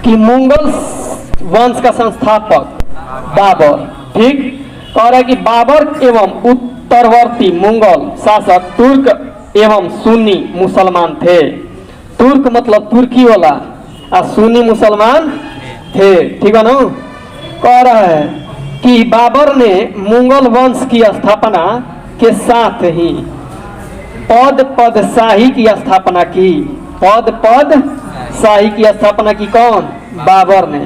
कि मुगल वंश का संस्थापक बाबर, ठीक। कह रहा है कि बाबर एवं उत्तरवर्ती मुगल शासक तुर्क एवं सुन्नी मुसलमान थे। तुर्क मतलब तुर्की वाला और सुन्नी मुसलमान थे, ठीक है ना। कह रहा है कि बाबर ने मुगल वंश की स्थापना के साथ ही पदशाही की स्थापना की। पदशाही की स्थापना की कौन? बाबर ने,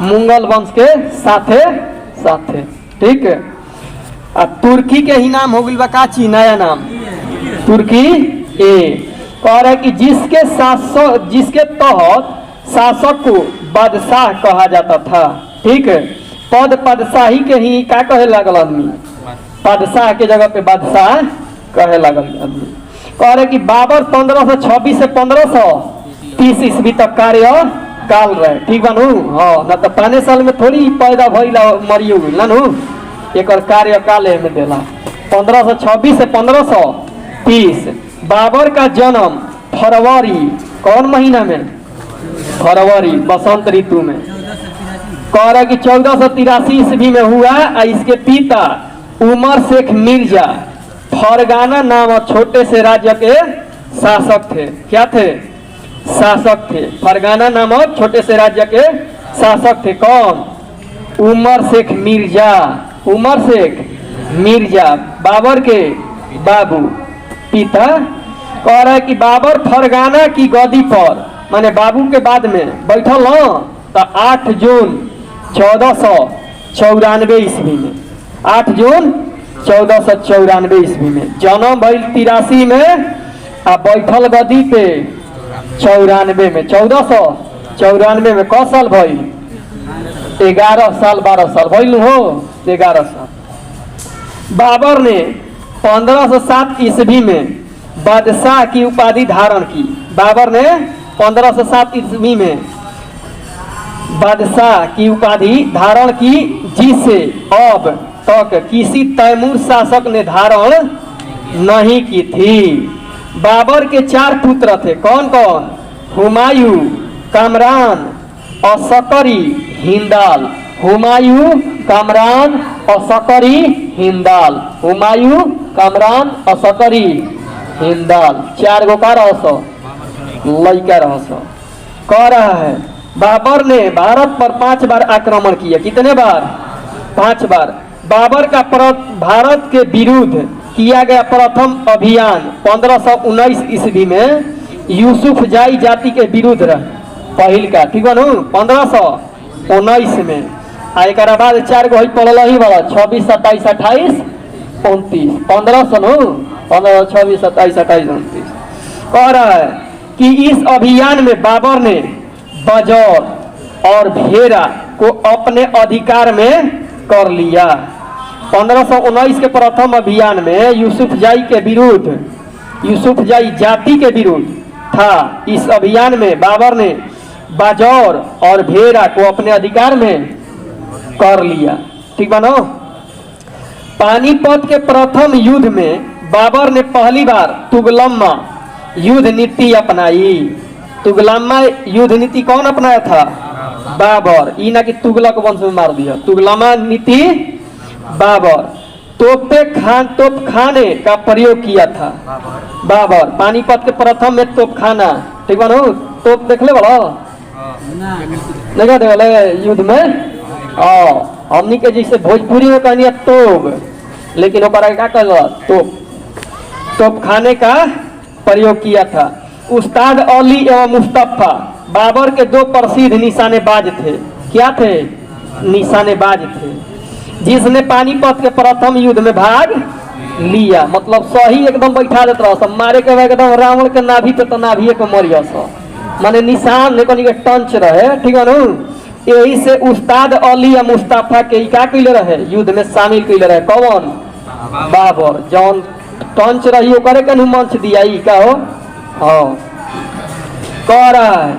मुगल वंश के साथे साथे, ठीक है। तुर्की के ही नाम हो गई बकाची, नया नाम तुर्की ए। कह रहा है कि जिसके तहत शासक को बादशाह कहा जाता था, ठीक है। पदशाही के ही क्या कहे लागल आदमी? बादशाह के जगह पे बादशाह कहे लागल आदमी। कह रहे कि बाबर 1526 से 1530 ईस्वी तक कार्य काल रहे, ठीक बनू। हाँ, ना तो 5 साल में थोड़ी पैदा भइला मरियो नु, एक कार्य काल में देला। 1526 से 1530। बाबर का जन्म फरवरी, कौन महीना में? फरवरी, बसंत ऋतु में। कह रहा कि 1483 ईस्वी में हुआ। इसके पिता उमर शेख मिर्जा फरगाना नामक छोटे से राज्य के शासक थे। क्या थे? शासक थे। फरगाना नामक छोटे से राज्य के शासक थे। कौन? उमर शेख मिर्जा। उमर शेख मिर्जा बाबर के बाबू, पिता। कह रहा है कि बाबर फरगाना की गद्दी पर माने बाबू के बाद में बैठल न तो 8 जून 1494 ईस्वी में, 8 जून 1494 ईस्वी में जन्म भइल 83 में आ बैठल गद्दी पे 94 में। 1494 में क साल भइल? 11 साल 12 साल भइल हो, 11 साल। बाबर ने 1507 ईस्वी में बादशाह की उपाधि धारण की। बाबर ने 1507 ईस्वी में बादशाह की उपाधि धारण की, जिसे अब तक किसी तैमूर शासक ने धारण नहीं की थी। बाबर के 4 पुत्र थे। कौन कौन? हुमायूं, कामरान, असकरी, हिंदाल। हुमायूं, कामरान, असकरी, हिंदाल। हुमायूं, कामरान, असकरी, हिंदाल। 4 गो का रहस लड़का रहस। कह रहा है बाबर ने भारत पर 5 बार आक्रमण किया। कितने बार? 5 बार। बाबर का भारत के विरुद्ध किया गया प्रथम अभियान 1519 ईस्वी में यूसुफ जाई जाति के विरुद्ध रहा। पहल का, ठीक है ना, 1519 में। एक बाद 4 गो पड़ल ही बड़ा 26, 27, 28, 29। 1500 नो 15, 26, 27, 28, 29। कह रहा है कि इस अभियान में बाबर ने बजौर और भेरा को अपने अधिकार में कर लिया। 1519 के प्रथम अभियान में यूसुफ जाई के विरुद्ध, यूसुफ जाई जाति के विरुद्ध था। इस अभियान में बाबर ने बाजौर और भेरा को अपने अधिकार में कर लिया, ठीक बनो। पानीपत के प्रथम युद्ध में बाबर ने पहली बार तुगलम्मा युद्ध नीति अपनाई। तुगलम्मा युद्ध नीति कौन अपनाया था? बाबर। ई ना कि तुगलक वंश में मार दिया। तुगलम्मा नीति बाबर। तोपखाने का प्रयोग किया था बाबर। पानीपत के प्रथम में तोपखाना, ठीक बनो। तोप देख ले बड़ा नहीं देख युद्ध में। हमनी के जैसे भोजपुरी में कहनी तोप, लेकिन क्या कहल? तोपखाने का प्रयोग किया था। उस्ताद अली एवं मुस्तफा बाबर के 2 प्रसिद्ध निशानेबाज थे। क्या थे? निशानेबाज थे। जिसने पानीपत के प्रथम युद्ध में भाग लिया। मतलब सही एकदम बैठा देता रहा, मारे के एकदम रावण के नाभि पे तो नाभिए के मरिया माने निशान लेकिन टंच रहे, ठीक है ना। यही से उस्ताद अली या मुस्तफा के क्या कैले रहे? युद्ध में शामिल कैले रहे। कौन? बाबर। जौन टंच रही करे के मंच दिया। क्या हो? हाँ। कह रहा है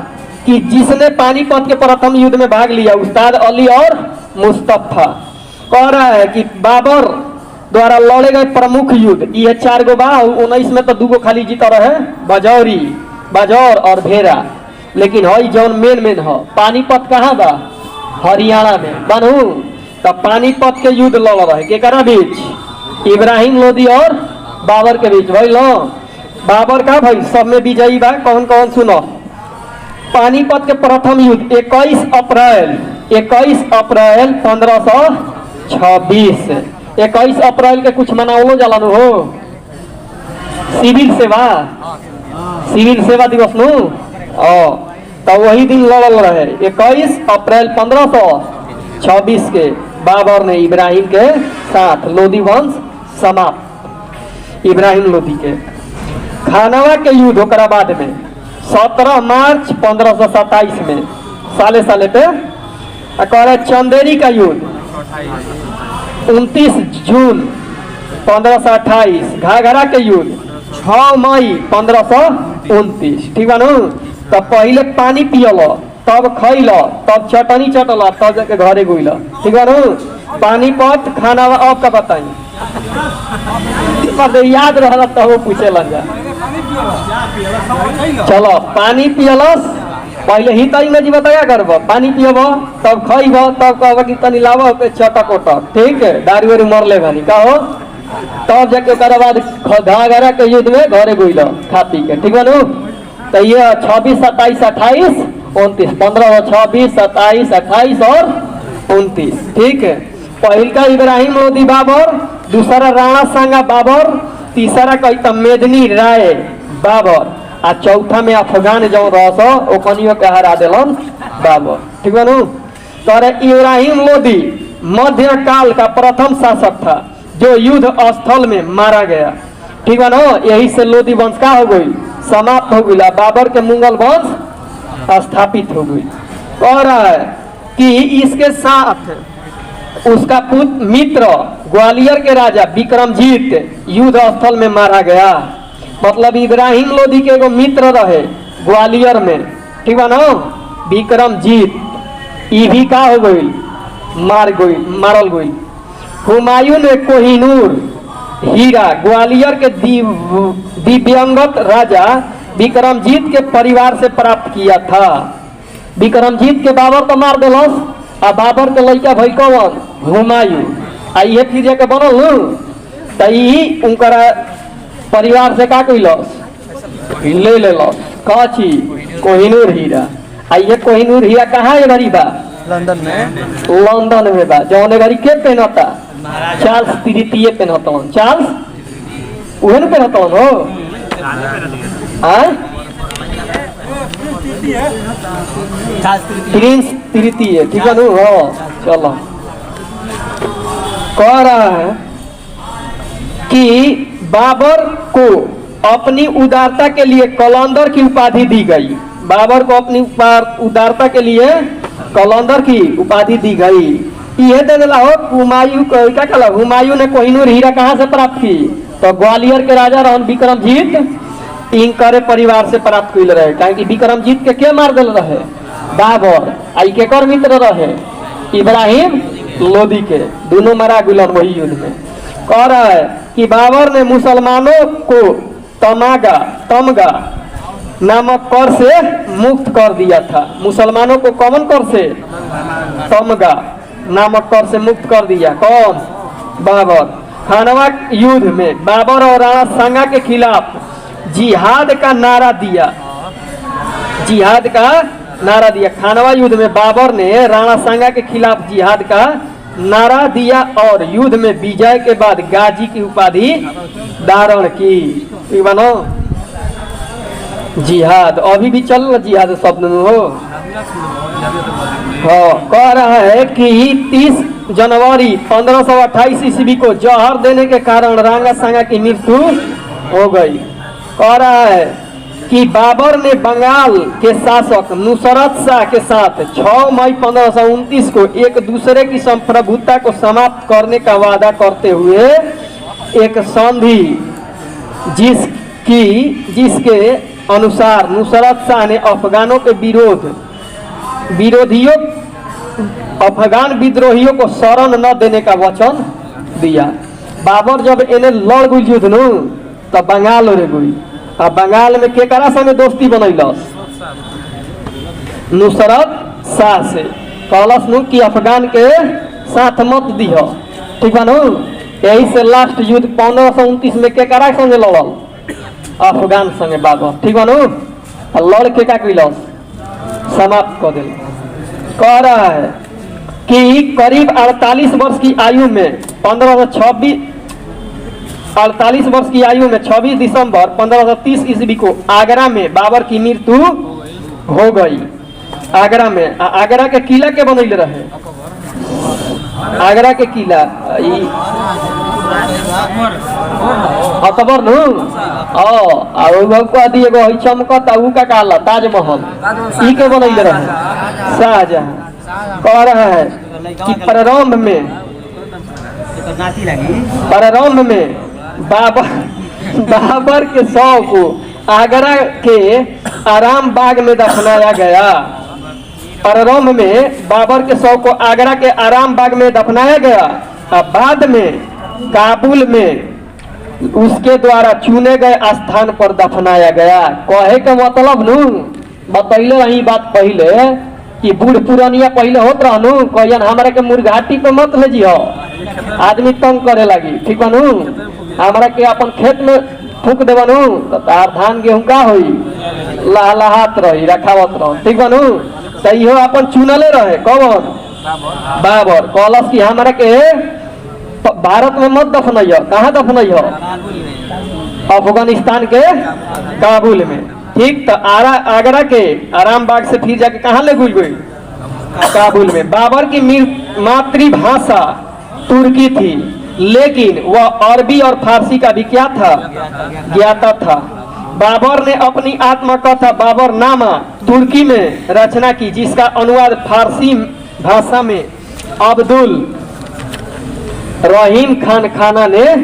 कि जिसने पानीपत के प्रथम युद्ध में भाग लिया, उस्ताद अली और मुस्तफा। कह रहा है कि बाबर द्वारा लड़े गए प्रमुख युद्ध ये 4 गो बा। 19 में तो 2 गो खाली जीता रहे, बाजौर और भेरा। लेकिन हई जौन मेन ह पानीपत कहाँ बा? हरियाणा में बनू। तब पानीपत के युद्ध लड़ रहे केकरा बीच? इब्राहिम लोदी और बाबर के बीच भइल। बाबर का भाई सब में विजयी बा कौन कौन सुनो। पानीपत के प्रथम युद्ध 21 अप्रैल 1526। 21 अप्रैल के कुछ मनावलो जाला नु हो सिविल सेवा दिवस नु। तो वही दिन लड़ल रहे 21 अप्रैल 1526 के बाबर ने इब्राहिम के साथ लोदी वंश समाप्त। इब्राहिम लोदी के खानवा के युद्ध ओकरा बाद में 17 मार्च 1527 में साले साले पे करे चंदेरी का युद्ध 29 जून 1528। घाघरा के युद्ध 6 मई 1529। ठीक बा नु। तब पहले पानी पियल तब खैल तब चटनी चटल तब जाके घरे गुइल। ठीक बा नु। पानीपत खाना अब का बताई याद रहा तब वो पूछे लग जा। चलो पानी पियलस पहले ही तरी में जी बताया करब पानी पियब तब खैब तब कहब कि तनी लाव चटक उटक। ठीक है दारू वारू मर ले भानी का हो तब जाके बाद घाघरा के युद्ध में घरे गुइल खा पी के। ठीक है नु। तो ये 26 27 28 29 15 26 27 28 और 29। ठीक है। पहल का इब्राहिम लोदी बाबर, दूसरा राणा सांगा बाबर, तीसरा कही तो मेदनी राय बाबर आ चौथा में अफगान जो रस ओकनियो के हरा दिलन बाबर। ठीक है नु। तो इब्राहिम लोदी मध्यकाल का प्रथम शासक था जो युद्ध स्थल में मारा गया। ठीक है ना। यही से लोदी वंश का हो गई समाप्त हो गई। बाबर के मुगल वंश स्थापित हो गई। कह रहा है कि इसके साथ उसका पुत्र मित्र ग्वालियर के राजा विक्रमजीत युद्ध स्थल में मारा गया। मतलब इब्राहिम लोदी के एगो मित्र रहे ग्वालियर में। ठीक है ना। विक्रमजीत ई भी का हो गई मारल गई। हुमायूं ने कोहिनूर हीरा ग्वालियर के दिव्यंगत राजा विक्रमजीत के परिवार से प्राप्त किया था। विक्रमजीत के बाबर तो मार दिलस आ बाबर के लड़का भई कौन? हुमायूं। ये फिर जाके बनल नु। तई उनकर परिवार से का कइलस ले लेलस का चीज कोहिनूर हीरा। ये कोहिनूर हीरा कहाँ है गरीबा? लंदन में बा। जौन गरी के पहनता? चार्ल्स तृतीय पहनता। चार्ल्स उहे न पहनता हो प्रिंस तृतीय। ठीक है नु। चलो कह रहा है कि बाबर को अपनी उदारता के लिए कलंदर की उपाधि दी गई। बाबर को अपनी उदारता के लिए कलंदर की उपाधि दी गई। यह दे दिला हो हुमायूं को क्या कहला? हुमायूं ने कोहिनूर हीरा कहाँ से प्राप्त की? तो ग्वालियर के राजा रहन विक्रमजीत इनकर परिवार से प्राप्त कइल रहे। काहे कि विक्रमजीत के मार दिल रहे? बाबर। आई के कर मित्र रहे इब्राहिम लोदी के। दोनों मारा गुलन वही युद्ध में। कह रहा है कि बाबर ने मुसलमानों को तमगा नामक कर से मुक्त कर दिया था। मुसलमानों को कौन कर से? तमगा नामक कर से मुक्त कर दिया। कौन? बाबर। खानवा युद्ध में बाबर और राणा सांगा के खिलाफ जिहाद का नारा दिया। जिहाद का नारा दिया। खानवा युद्ध में बाबर ने राणा सांगा के खिलाफ जिहाद का नारा दिया और युद्ध में विजय के बाद गाजी की उपाधि धारण की। बनो जिहाद अभी भी चल रहा जिहाद शब्द हो। कह रहा है कि 30 जनवरी 1528 ईस्वी को जहर देने के कारण राणा सांगा की मृत्यु हो गई। कह रहा है कि बाबर ने बंगाल के शासक नुसरत शाह के साथ 6 मई 1529 को एक दूसरे की संप्रभुता को समाप्त करने का वादा करते हुए एक संधि जिसके अनुसार नुसरत शाह ने अफगानों के अफगान विद्रोहियों को शरण न देने का वचन दिया। बाबर जब इन्हें लड़ गई युद्ध नु तब बंगाल रे गई। बंगाल में केकरा संगे दोस्ती बनैलस? नुसरत शाह से कहलस नु कि अफगान के साथ मत दिह, ठीक बा नु। यही से लास्ट युद्ध 1529 में के करा संगे लड़ल, अफगान संगे बाबर, ठीक बा नु। लड़ के का कैलस, समाप्त कर दिल। कह रहा है कि करीब 48 वर्ष की आयु में 48 वर्ष की आयु में 26 दिसंबर 1530 ईस्वी को आगरा में बाबर की मृत्यु हो गई। आगरा में, आगरा के किला के बनैले रहे, आगरा के किला अकबर नु कह दिए गो चमकत ऊ का काला ताजमहल ई के बनैले रहे शाहजहां। कह रहा है कि प्रारंभ में बाबर के शव को आगरा के आराम बाग में दफनाया गया। प्रारंभ में बाबर के शव को आगरा के आराम बाग में दफनाया गया और बाद में काबुल में उसके द्वारा चुने गए स्थान पर दफनाया गया। कहे के मतलब नु बतैले रही बात पहले कि बूढ़ पुरानिया पहले होत रहनु कहन हमरा के मुर्घाटी पे मत ले जियो, आदमी तंग करे लगी, ठीक बा नु। हमरा के अपन खेत में फूक देबनु तो तार धान गेहूं का होई, लहलहात रही रखावत रह, ठीक बा नु। त इहो अपन चुनले रहे कौन, बाबर। कहलस कि हमरा के भारत में मत दफनइयो, कहाँ दफनइयो, अफगानिस्तान के काबुल में, ठीक। तो आगरा के आराम बाग से फिर जाके कहाँ ले गई, काबुल में। बाबर की मातृभाषा तुर्की थी, लेकिन वह अरबी और फारसी का भी क्या था, ज्ञाता था। बाबर ने अपनी आत्मकथा बाबरनामा तुर्की में रचना की, जिसका अनुवाद फारसी भाषा में अब्दुल रहीम खान खाना ने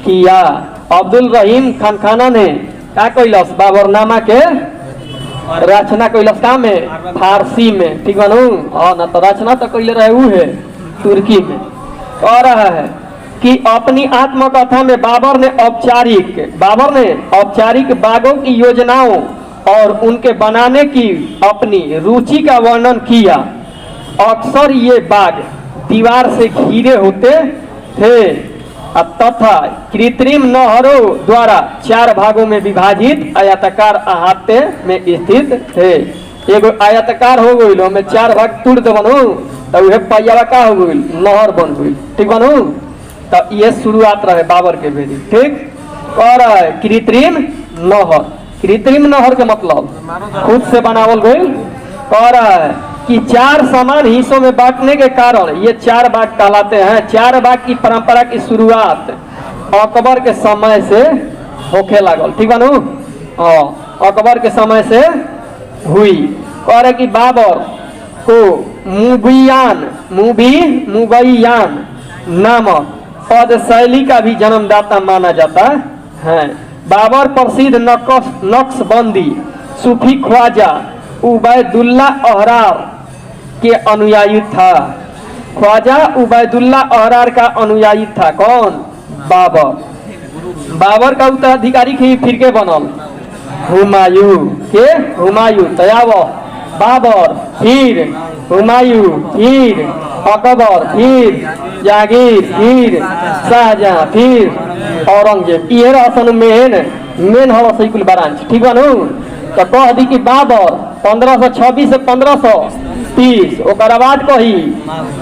किया। अब्दुल रहीम खान खाना ने क्या कैलस, बाबरनामा के रचना कैलस का में, फारसी में, ठीक बनू। ना तो रचना तो कैले रहे वो है तुर्की में। कह रहा है कि अपनी आत्मकथा में बाबर ने औपचारिक बागों की योजनाओं और उनके बनाने की अपनी रुचि का वर्णन किया। अक्सर ये बाग दीवार से घिरे होते थे तथा कृत्रिम नहरों द्वारा 4 भागों में विभाजित आयताकार अहाते में स्थित थे। एगो आयताकार हो गई में 4 भाग तोड़ दे बनू तो वह पैयावा का हो गई, नहर बन गई, ठीक बनू। तो ये शुरुआत रहे बाबर के बेरी, ठीक। कह रहा है कृत्रिम नहर, कृत्रिम नहर के मतलब खुद से बनावल गई। कह रहा है कि 4 समान हिस्सों में बांटने के कारण ये 4 भाग कहलाते हैं। 4 भाग की परंपरा की शुरुआत अकबर के समय से होखे लागल, ठीक बनू। अकबर के समय से हुई। कह रहे कि बाबर को मुबैयान नामक पद शैली का भी जन्मदाता माना जाता है। बाबर प्रसिद्ध नक्शबंदी सूफी ख्वाजा उबैदुल्ला अहरार के अनुयायी था। ख्वाजा उबैदुल्ला अहरार का अनुयायी था कौन, बाबर। बाबर का उत्तराधिकारी फिर के बनल हुमायूं तयाव बाबर, फिर हुमायूं, फिर अकबर, फिर जहांगीर, फिर शाहजहां, फिर औरंगजेब। ये रसन मेन हल सैकुल ब्रांच, ठीक बनू। तो कह दी कि बाबर 1526 से 1530, ओकर बाद कही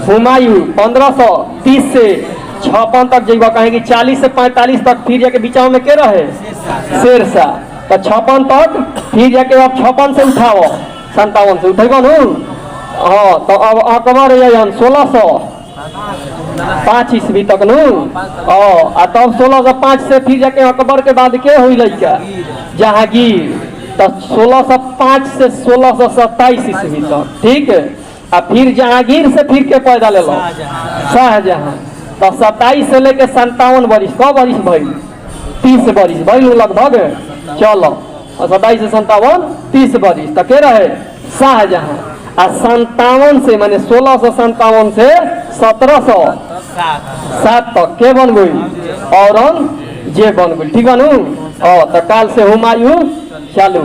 हुमायूं 1530 से 56 तक जब कहें कि 40 से 45 तक, फिर जाके बीचा में के रहे शेरशाह। तो 56 तक, फिर जाके अब 56 से उठाओ 57 से उठेगा नू। हाँ, तो अब अकबर 1605 ईस्वी तक नू। तब 1605 से फिर जाके अकबर के बाद के हुई लड़का जहांगीर। तो 1605 से 1627 ईस्वी तक, ठीक है। फिर जहांगीर से फिर के पैदा ले लो शाहजहां। तो 27 से लेके 57 वर्ष, कौ वर्ष भाई, 30 वर्ष भाई लगभग। चलो 27 से 57 30 वर्ष तक के रहे शाहजहां। 57 से माने 1657 से 1707 तक के बन गई, औरंगजेब बन गई, ठीक है नू। तो काल से हुमायूं चालू।